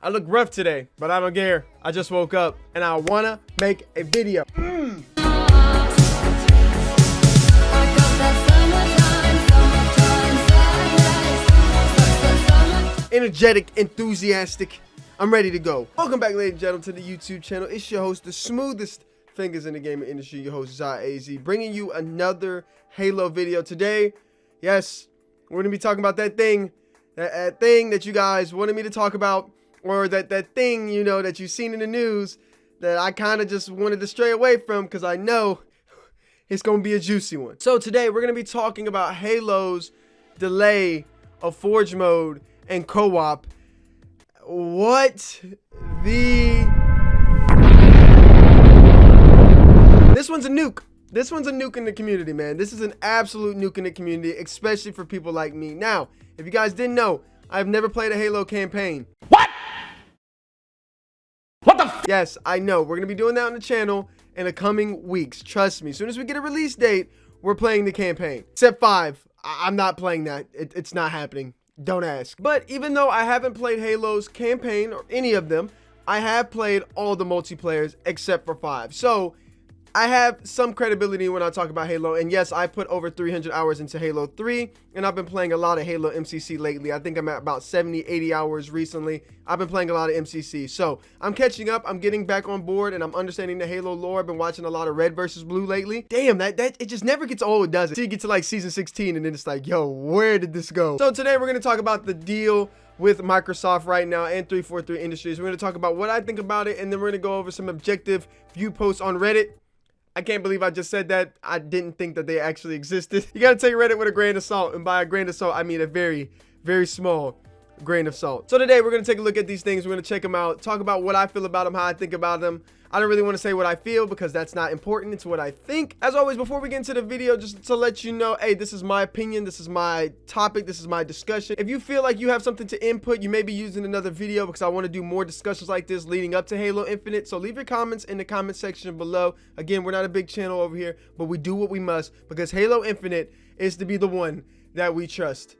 I look rough today, but I don't care. I just woke up and I wanna make a video. Energetic, enthusiastic. I'm ready to go. Welcome back, ladies and gentlemen, to the YouTube channel. It's your host, the smoothest fingers in the gaming industry, your host, ZAZ, bringing you another Halo video today. Yes, we're gonna be talking about that thing that you guys wanted me to talk about, or that thing, you know, that you've seen in the news that I kind of just wanted to stray away from because I know it's gonna be a juicy one. So today we're gonna be talking about Halo's delay of Forge mode and co-op. What the... This one's a nuke. This one's a nuke in the community, man. This is an absolute nuke in the community, especially for people like me. Now, if you guys didn't know, I've never played a Halo campaign. What? What the f? Yes, I know. We're going to be doing that on the channel in the coming weeks. Trust me. As soon as we get a release date, we're playing the campaign. Step 5, I'm not playing that. It's not happening. Don't ask. But even though I haven't played Halo's campaign or any of them, I have played all the multiplayers except for 5. So I have some credibility when I talk about Halo, and yes, I put over 300 hours into Halo 3, and I've been playing a lot of Halo MCC lately. I think I'm at about 70-80 hours recently. I've been playing a lot of MCC, so I'm catching up. I'm getting back on board, and I'm understanding the Halo lore. I've been watching a lot of Red versus Blue lately. Damn, it just never gets old, does it? So you get to like season 16, and then it's like, yo, where did this go? So today we're gonna talk about the deal with Microsoft right now and 343 Industries. We're gonna talk about what I think about it, and then we're gonna go over some objective view posts on Reddit. I can't believe I just said that. I didn't think that they actually existed. You gotta take Reddit with a grain of salt, and by a grain of salt, I mean a very, very small grain of salt. So today we're gonna take a look at these things. We're gonna check them out, talk about what I feel about them, how I think about them. I don't really want to say what I feel because that's not important. It's what I think. As always, before we get into the video, just to let you know, hey, this is my opinion. This is my topic. This is my discussion. If you feel like you have something to input, you may be using another video because I want to do more discussions like this leading up to Halo Infinite. So leave your comments in the comment section below. Again, we're not a big channel over here, but we do what we must because Halo Infinite is to be the one that we trust.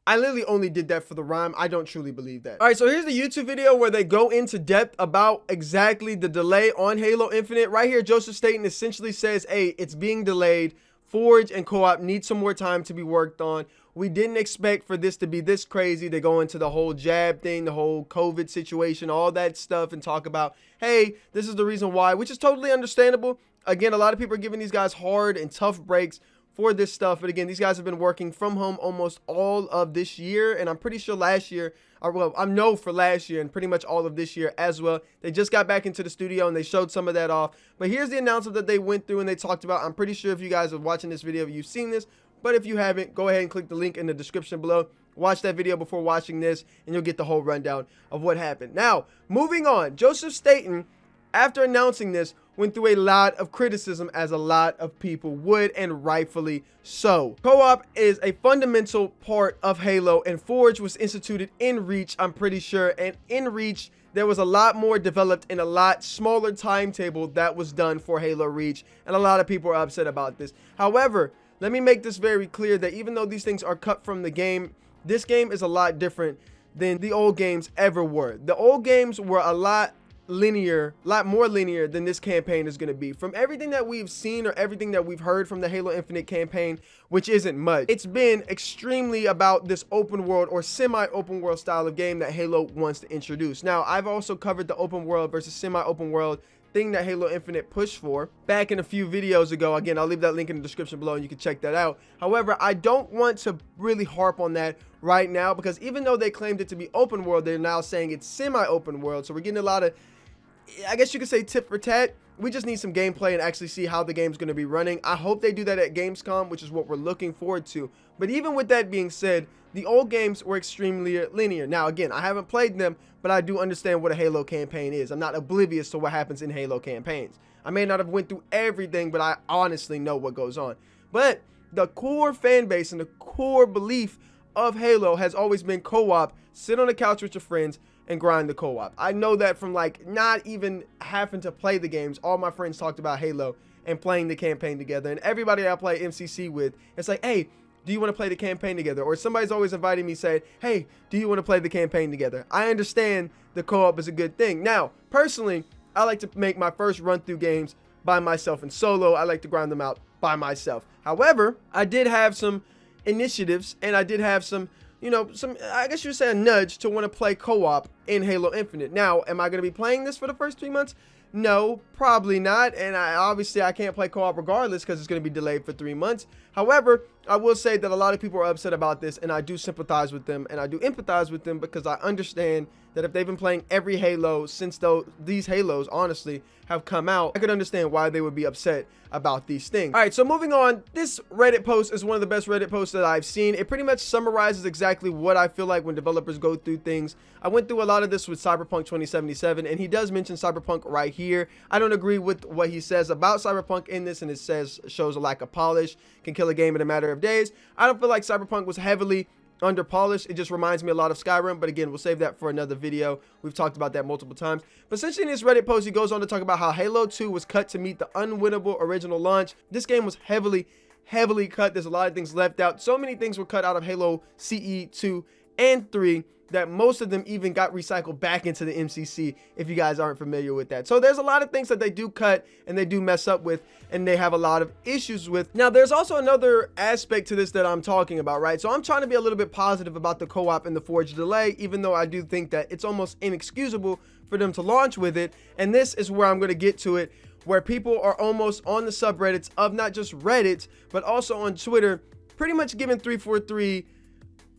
I literally only did that for the rhyme. I don't truly believe that. All right, so here's the YouTube video where they go into depth about exactly the delay on Halo Infinite. Right here, Joseph Staten essentially says, hey, it's being delayed. Forge and co-op need some more time to be worked on. We didn't expect for this to be this crazy. They go into the whole jab thing, the whole COVID situation, all that stuff, and talk about, hey, this is the reason why, which is totally understandable. Again, a lot of people are giving these guys hard and tough breaks for this stuff, but again, these guys have been working from home almost all of this year, and I'm pretty sure last year, or well, I know for last year and pretty much all of this year as well. They just got back into the studio and they showed some of that off, but here's the announcement that they went through and they talked about. I'm pretty sure if you guys are watching this video, you've seen this, but if you haven't, go ahead and click the link in the description below. Watch that video before watching this and you'll get the whole rundown of what happened. Now, moving on, Joseph Staten, after announcing this, went through a lot of criticism, as a lot of people would, and rightfully so. Co-op is a fundamental part of Halo, and Forge was instituted in Reach, I'm pretty sure, and in Reach there was a lot more developed in a lot smaller timetable that was done for Halo Reach, and a lot of people are upset about this. However, let me make this very clear that even though these things are cut from the game, this game is a lot different than the old games ever were. The old games were a lot more linear than this campaign is going to be. From everything that we've seen or everything that we've heard from the Halo Infinite campaign, which isn't much, it's been extremely about this open world or semi-open world style of game that Halo wants to introduce. Now, I've also covered the open world versus semi-open world thing that Halo Infinite pushed for back in a few videos ago. Again, I'll leave that link in the description below and you can check that out. However, I don't want to really harp on that right now because even though they claimed it to be open world, they're now saying it's semi-open world. So we're getting a lot of, I guess you could say, tit for tat. We just need some gameplay and actually see how the game's going to be running. I hope they do that at Gamescom, which is what we're looking forward to. But even with that being said, the old games were extremely linear. Now, again, I haven't played them, but I do understand what a Halo campaign is. I'm not oblivious to what happens in Halo campaigns. I may not have went through everything, but I honestly know what goes on. But the core fan base and the core belief of Halo has always been co-op, sit on the couch with your friends, and grind the co-op. I know that from like not even having to play the games. All my friends talked about Halo and playing the campaign together, and everybody I play MCC with, it's like, hey, do you want to play the campaign together? Or somebody's always inviting me, saying, hey, do you want to play the campaign together? I understand the co-op is a good thing. Now, personally, I like to make my first run through games by myself and solo. I like to grind them out by myself. However, I did have some initiatives, and I did have some, you know, I guess you would say a nudge to want to play co-op in Halo Infinite. Now, am I going to be playing this for the first 3 months? No, probably not. And obviously I can't play co-op regardless because it's going to be delayed for 3 months. However, I will say that a lot of people are upset about this, and I do sympathize with them, and I do empathize with them, because I understand that if they've been playing every Halo since these Halos honestly have come out, I could understand why they would be upset about these things. All right, so moving on, this Reddit post is one of the best Reddit posts that I've seen. It pretty much summarizes exactly what I feel like when developers go through things. I went through a lot of this with Cyberpunk 2077, and he does mention Cyberpunk right here. I don't agree with what he says about Cyberpunk in this, and it shows a lack of polish, can kill a game in a matter of days. I don't feel like Cyberpunk was heavily under polished. It just reminds me a lot of Skyrim, but again, we'll save that for another video. We've talked about that multiple times. But essentially in this Reddit post, he goes on to talk about how Halo 2 was cut to meet the unwinnable original launch. This game was heavily cut. There's a lot of things left out. So many things were cut out of Halo CE 2 and 3 that most of them even got recycled back into the MCC, if you guys aren't familiar with that. So there's a lot of things that they do cut and they do mess up with, and they have a lot of issues with. Now, there's also another aspect to this that I'm talking about, right? So I'm trying to be a little bit positive about the co-op and the Forge delay, even though I do think that it's almost inexcusable for them to launch with it. And this is where I'm going to get to it, where people are almost on the subreddits of not just Reddit, but also on Twitter, pretty much giving 343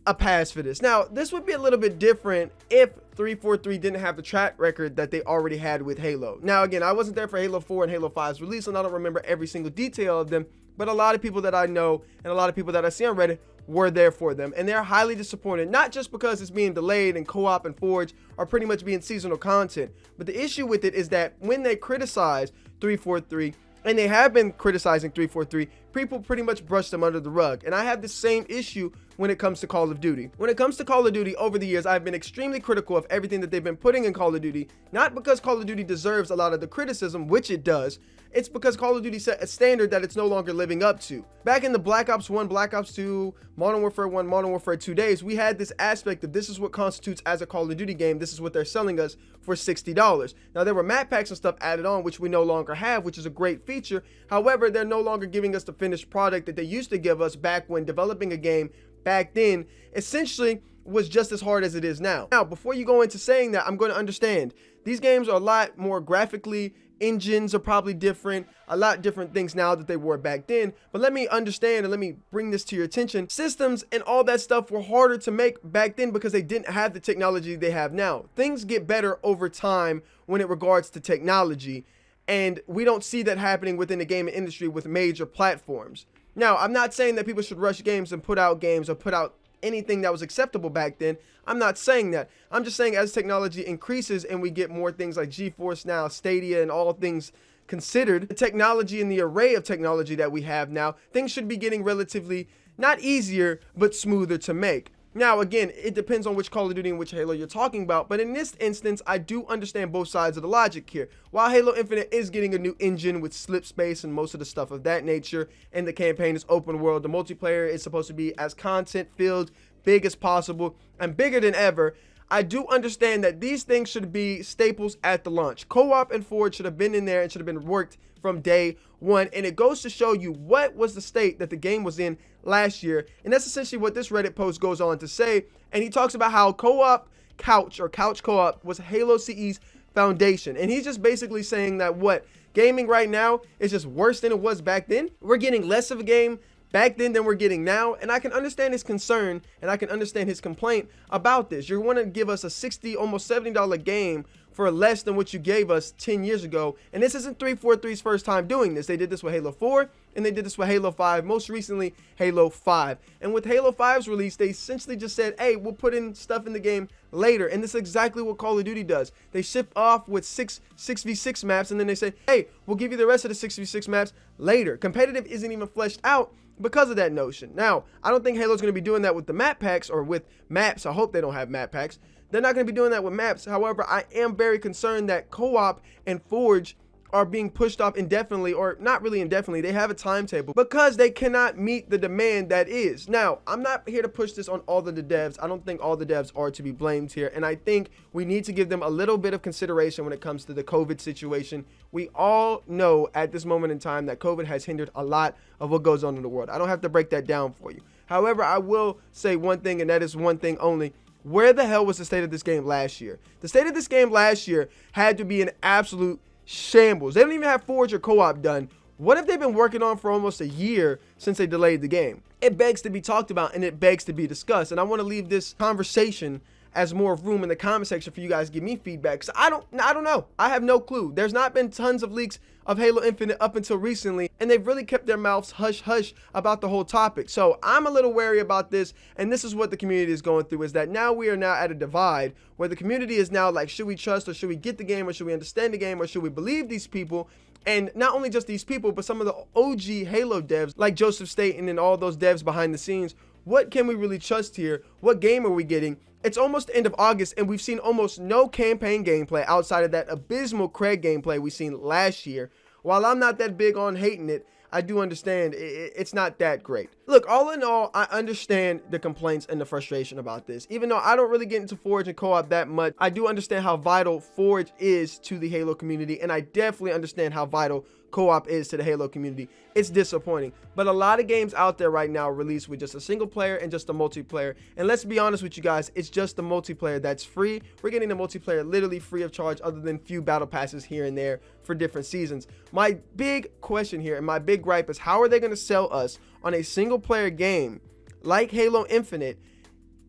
a pass for this. Now, this would be a little bit different if 343 didn't have the track record that they already had with Halo. Now, again, I wasn't there for Halo 4 and Halo 5's release, and I don't remember every single detail of them, but a lot of people that I know and a lot of people that I see on Reddit were there for them, and they're highly disappointed, not just because it's being delayed and co-op and Forge are pretty much being seasonal content, but the issue with it is that when they criticize 343, and they have been criticizing 343, people pretty much brush them under the rug. And I have the same issue when it comes to Call of Duty. When it comes to Call of Duty, over the years, I've been extremely critical of everything that they've been putting in Call of Duty, not because Call of Duty deserves a lot of the criticism, which it does. It's because Call of Duty set a standard that it's no longer living up to. Back in the Black Ops 1, Black Ops 2, Modern Warfare 1, Modern Warfare 2 days, we had this aspect of this is what constitutes as a Call of Duty game. This is what they're selling us for $60. Now, there were map packs and stuff added on, which we no longer have, which is a great feature. However, they're no longer giving us the finished product that they used to give us back when developing a game back then essentially was just as hard as it is now. Now, before you go into saying that, I'm going to understand these games are a lot more graphically, engines are probably different, a lot different things now that they were back then. But let me understand and let me bring this to your attention. Systems and all that stuff were harder to make back then because they didn't have the technology they have now. Things get better over time when it regards to technology, and we don't see that happening within the gaming industry with major platforms. Now, I'm not saying that people should rush games and put out games or put out anything that was acceptable back then. I'm not saying that. I'm just saying as technology increases and we get more things like GeForce now, Stadia, and all things considered, the technology and the array of technology that we have now, things should be getting relatively not easier, but smoother to make. Now, again, it depends on which Call of Duty and which Halo you're talking about, but in this instance, I do understand both sides of the logic here. While Halo Infinite is getting a new engine with slip space and most of the stuff of that nature, and the campaign is open world, the multiplayer is supposed to be as content filled, big as possible, and bigger than ever, I do understand that these things should be staples at the launch. Co-op and Forge should have been in there and should have been worked from day one, and it goes to show you what was the state that the game was in last year, and that's essentially what this Reddit post goes on to say. And he talks about how co-op couch or couch co-op was Halo CE's foundation, and he's just basically saying that what gaming right now is just worse than it was back then. We're getting less of a game back then than we're getting now, and I can understand his concern and I can understand his complaint about this. You want to give us a $60, almost $70 game for less than what you gave us 10 years ago, and this isn't 343's first time doing this. They did this with Halo 4 and they did this with Halo 5, most recently Halo 5. And with Halo 5's release, they essentially just said, hey, we'll put in stuff in the game later, and this is exactly what Call of Duty does. They ship off with 6v6 maps, and then they say, hey, we'll give you the rest of the 6v6 maps later. Competitive isn't even fleshed out because of that notion. Now, I don't think Halo's going to be doing that with the map packs or with maps. I hope they don't have map packs. They're not going to be doing that with maps. However, I am very concerned that co-op and Forge are being pushed off indefinitely, or not really indefinitely. They have a timetable because they cannot meet the demand that is. Now, I'm not here to push this on all of the devs. I don't think all the devs are to be blamed here, and I think we need to give them a little bit of consideration when it comes to the COVID situation. We all know at this moment in time that COVID has hindered a lot of what goes on in the world. I don't have to break that down for you. However, I will say one thing, and that is one thing only. Where the hell was the state of this game last year? The state of this game last year had to be an absolute shambles. They don't even have Forge or co-op done. What have they been working on for almost a year since they delayed the game? It begs to be talked about, and it begs to be discussed. And I want to leave this conversation as more room in the comment section for you guys to give me feedback. So I don't know. I have no clue. There's not been tons of leaks of Halo Infinite up until recently, and they've really kept their mouths hush hush about the whole topic. So I'm a little wary about this, and this is what the community is going through, is that now we are now at a divide where the community is now like, should we trust, or should we get the game, or should we understand the game, or should we believe these people? And not only just these people, but some of the OG Halo devs like Joseph Staten and all those devs behind the scenes. What can we really trust here? What game are we getting? It's almost the end of August, and we've seen almost no campaign gameplay outside of that abysmal Craig gameplay we seen last year. While I'm not that big on hating it, I do understand it's not that great. Look, all in all, I understand the complaints and the frustration about this. Even though I don't really get into Forge and co-op that much, I do understand how vital Forge is to the Halo community, and I definitely understand how vital co-op is to the Halo community. It's disappointing, but a lot of games out there right now release with just a single player and just a multiplayer. And let's be honest with you guys, it's just the multiplayer that's free. We're getting the multiplayer literally free of charge, other than few battle passes here and there for different seasons. My big question here and my big gripe is, how are they going to sell us on a single player game like Halo Infinite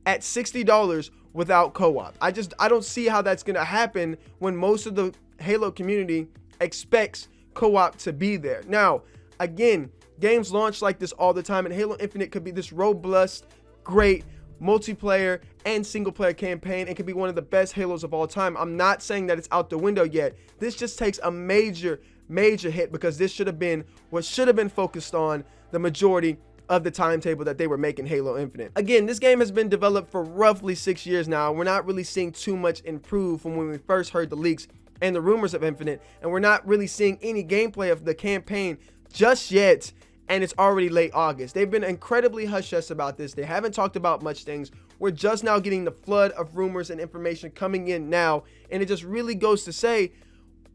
at $60 without co-op? I don't see how that's going to happen when most of the Halo community expects co-op to be there. Now, again, games launch like this all the time, and Halo Infinite could be this robust, great multiplayer and single player campaign. It could be one of the best Halos of all time. I'm not saying that it's out the window yet. This just takes a major hit, because this should have been what should have been focused on the majority of the timetable that they were making Halo Infinite. Again, this game has been developed for roughly 6 years now. We're not really seeing too much improve from when we first heard the leaks and the rumors of Infinite, and we're not really seeing any gameplay of the campaign just yet, and it's already late August. They've been incredibly hush-hush about this. They haven't talked about much things. We're just now getting the flood of rumors and information coming in now, and it just really goes to say,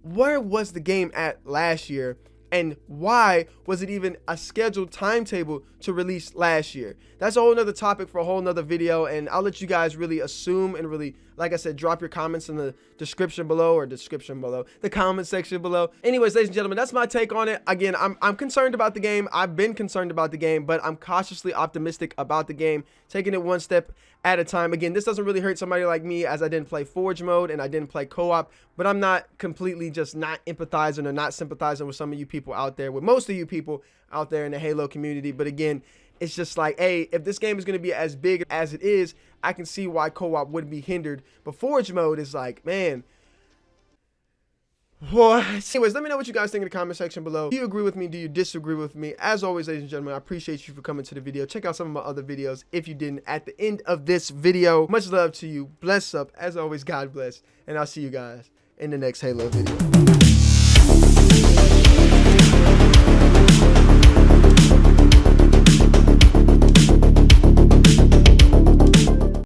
where was the game at last year? And why was it even a scheduled timetable to release last year? That's a whole nother topic for a whole nother video, and I'll let you guys really assume and really, like I said, drop your comments in the description below, or the comment section below. Anyways, ladies and gentlemen, that's my take on it. Again, I'm concerned about the game. I've been concerned about the game, but I'm cautiously optimistic about the game, taking it one step at a time. Again, this doesn't really hurt somebody like me, as I didn't play Forge mode and I didn't play co-op, but I'm not completely just not empathizing or not sympathizing with some of you people out there, with most of you people out there in the Halo community. But again, it's just like, hey, if this game is going to be as big as it is, I can see why co-op would be hindered. But Forge mode is like, man, what? Anyways, let me know what you guys think in the comment section below. Do you agree with me? Do you disagree with me? As always, ladies and gentlemen, I appreciate you for coming to the video. Check out some of my other videos if you didn't at the end of this video. Much love to you. Bless up. As always, God bless. And I'll see you guys in the next Halo video.